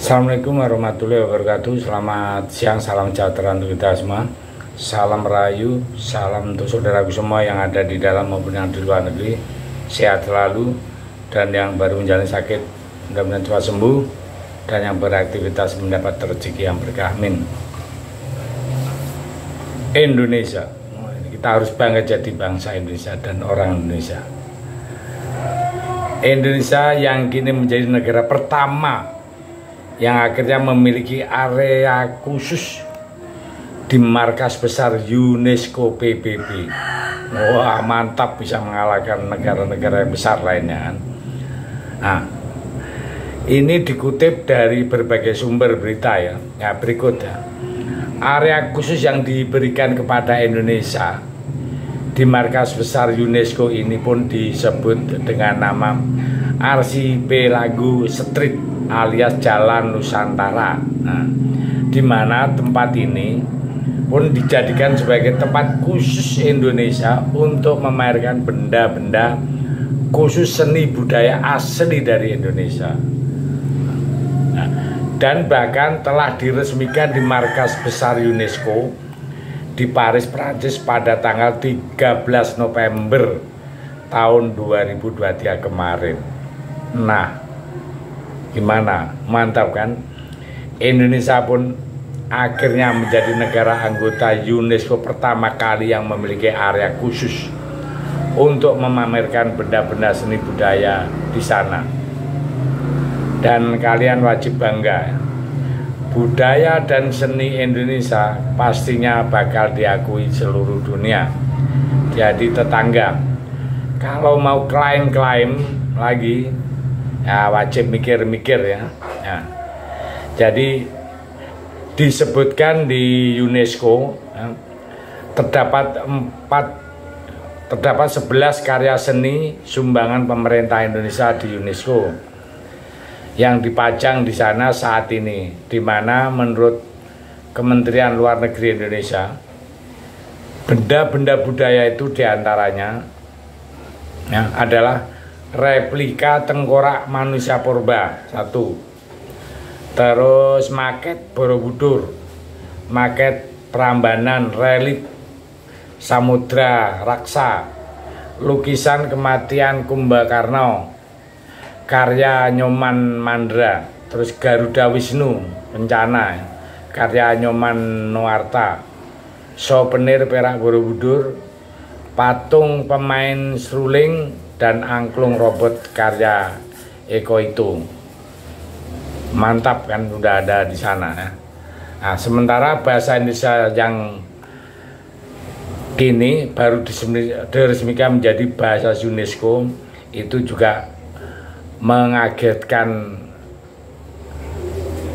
Assalamualaikum warahmatullahi wabarakatuh. Selamat siang, salam sejahtera untuk kita semua. Salam rahayu, salam untuk saudaraku semua yang ada di dalam maupun yang di luar negeri. Sehat selalu, dan yang baru menjalani sakit mudah-mudahan cepat sembuh, dan yang beraktivitas mendapat rezeki yang berkah. Amin. Indonesia, kita harus bangga jadi bangsa Indonesia dan orang Indonesia. Indonesia yang kini menjadi negara pertama yang akhirnya memiliki area khusus di markas besar UNESCO PBB. Wah, mantap, bisa mengalahkan negara-negara yang besar lainnya. Nah, ini dikutip dari berbagai sumber berita ya. Nah, berikut ya. Area khusus yang diberikan kepada Indonesia di markas besar UNESCO ini pun disebut dengan nama Archipelago Street alias Jalan Nusantara. Nah, di mana tempat ini pun dijadikan sebagai tempat khusus Indonesia untuk memamerkan benda-benda khusus seni budaya asli dari Indonesia. Nah, dan bahkan telah diresmikan di markas besar UNESCO di Paris, Prancis pada tanggal 13 November tahun 2023 kemarin. Nah, gimana? Mantap kan? Indonesia pun akhirnya menjadi negara anggota UNESCO pertama kali yang memiliki area khusus untuk memamerkan benda-benda seni budaya di sana. Dan kalian wajib bangga, budaya dan seni Indonesia pastinya bakal diakui seluruh dunia. Jadi tetangga, kalau mau klaim-klaim lagi, ya wajib mikir-mikir ya. Nah, jadi disebutkan di UNESCO ya, terdapat 11 karya seni sumbangan pemerintah Indonesia di UNESCO yang dipajang di sana saat ini, di mana menurut Kementerian Luar Negeri Indonesia, benda-benda budaya itu diantaranya ya, adalah replika tengkorak manusia purba 1, terus maket Borobudur, maket Prambanan, relief Samudra Raksa, lukisan kematian Kumbakarna, karya Nyoman Mandra, terus Garuda Wisnu Bencana, karya Nyoman Noarta, souvenir perak Borobudur, patung pemain seruling dan angklung robot karya Eko itu. Mantap kan, udah ada di sana ya. Nah, sementara bahasa Indonesia yang kini baru diresmikan menjadi bahasa UNESCO itu juga mengagetkan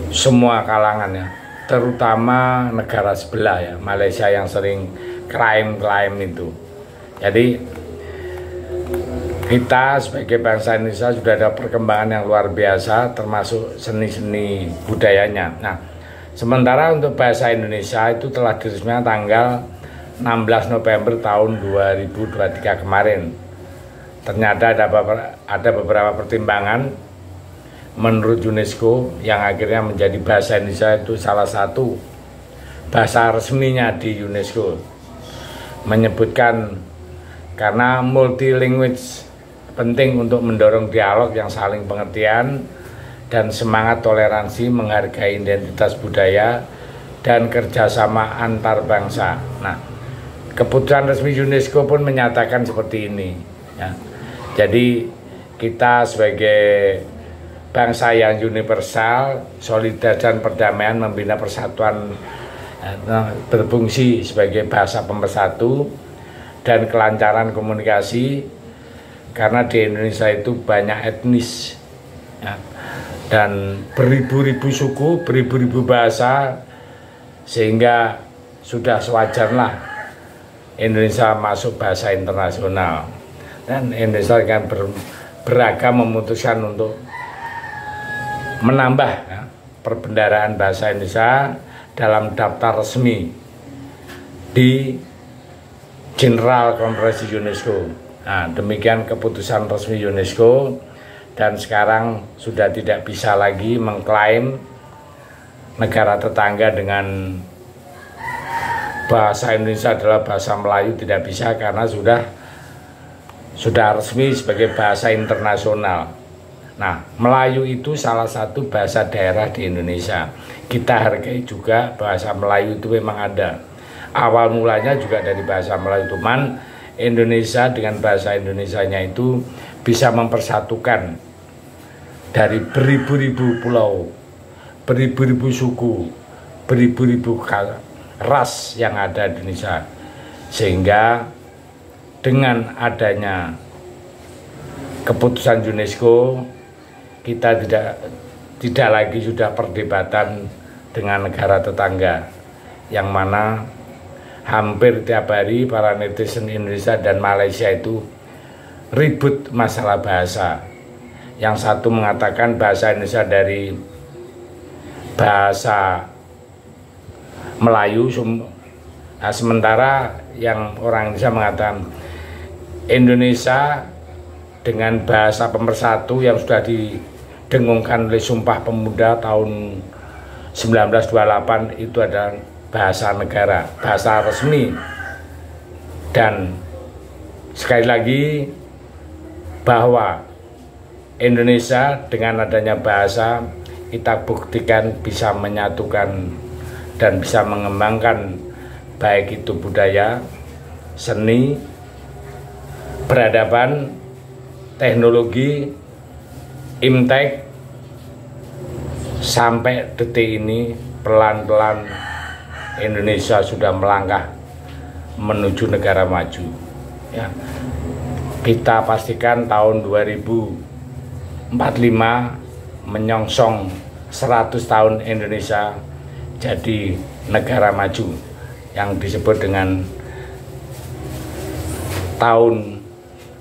semua kalangan ya, terutama negara sebelah ya, Malaysia yang sering klaim-klaim itu. Jadi kita sebagai bangsa Indonesia sudah ada perkembangan yang luar biasa, termasuk seni-seni budayanya. Nah, sementara untuk bahasa Indonesia itu telah diresmikan tanggal 16 November tahun 2023 kemarin. Ternyata ada beberapa pertimbangan menurut UNESCO yang akhirnya menjadi bahasa Indonesia itu salah satu bahasa resminya di UNESCO. Menyebutkan karena multi-language penting untuk mendorong dialog yang saling pengertian dan semangat toleransi, menghargai identitas budaya dan kerjasama antar bangsa. Nah, keputusan resmi UNESCO pun menyatakan seperti ini ya. Jadi kita sebagai bangsa yang universal, solidar dan perdamaian, membina persatuan, berfungsi sebagai bahasa pemersatu dan kelancaran komunikasi, karena di Indonesia itu banyak etnis ya, dan beribu-ribu suku, beribu-ribu bahasa, sehingga sudah sewajarlah Indonesia masuk bahasa internasional. Dan Indonesia akan beragam memutuskan untuk menambah ya, perbendaharaan bahasa Indonesia dalam daftar resmi di General Conference UNESCO. Nah, demikian keputusan resmi UNESCO, dan sekarang sudah tidak bisa lagi mengklaim negara tetangga dengan bahasa Indonesia adalah bahasa Melayu tidak bisa, karena sudah resmi sebagai bahasa internasional. Nah, Melayu itu salah satu bahasa daerah di Indonesia. Kita hargai juga bahasa Melayu itu memang ada. Awal mulanya juga dari bahasa Melayu, cuman Indonesia dengan bahasa Indonesianya itu bisa mempersatukan dari beribu-ribu pulau, beribu-ribu suku, beribu-ribu ras yang ada di Indonesia, sehingga dengan adanya keputusan UNESCO kita tidak lagi sudah perdebatan dengan negara tetangga, yang mana hampir tiap hari para netizen Indonesia dan Malaysia itu ribut masalah bahasa. Yang satu mengatakan bahasa Indonesia dari bahasa Melayu, nah, sementara yang orang Indonesia mengatakan Indonesia dengan bahasa pemersatu yang sudah didengungkan oleh Sumpah Pemuda tahun 1928 itu adalah bahasa negara, bahasa resmi. Dan sekali lagi bahwa Indonesia dengan adanya bahasa kita buktikan bisa menyatukan dan bisa mengembangkan baik itu budaya, seni, peradaban, teknologi, imtek. Sampai detik ini pelan-pelan Indonesia sudah melangkah menuju negara maju. Ya. Kita pastikan tahun 2045 menyongsong 100 tahun Indonesia jadi negara maju, yang disebut dengan tahun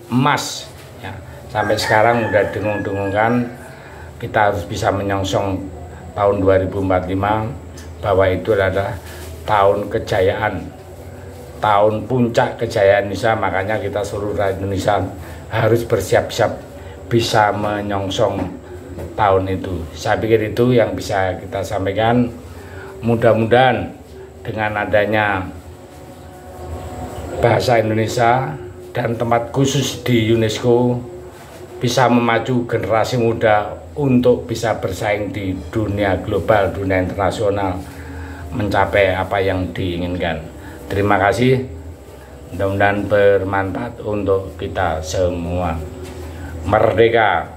emas. Ya, sampai sekarang udah dengung-dengungkan kita harus bisa menyongsong tahun 2045 bahwa itu adalah tahun kejayaan, tahun puncak kejayaan Indonesia. Makanya kita seluruh rakyat Indonesia harus bersiap-siap bisa menyongsong tahun itu. Saya pikir itu yang bisa kita sampaikan. Mudah-mudahan dengan adanya bahasa Indonesia dan tempat khusus di UNESCO bisa memacu generasi muda untuk bisa bersaing di dunia global, dunia internasional, mencapai apa yang diinginkan. Terima kasih, mudah-mudahan bermanfaat untuk kita semua. Merdeka!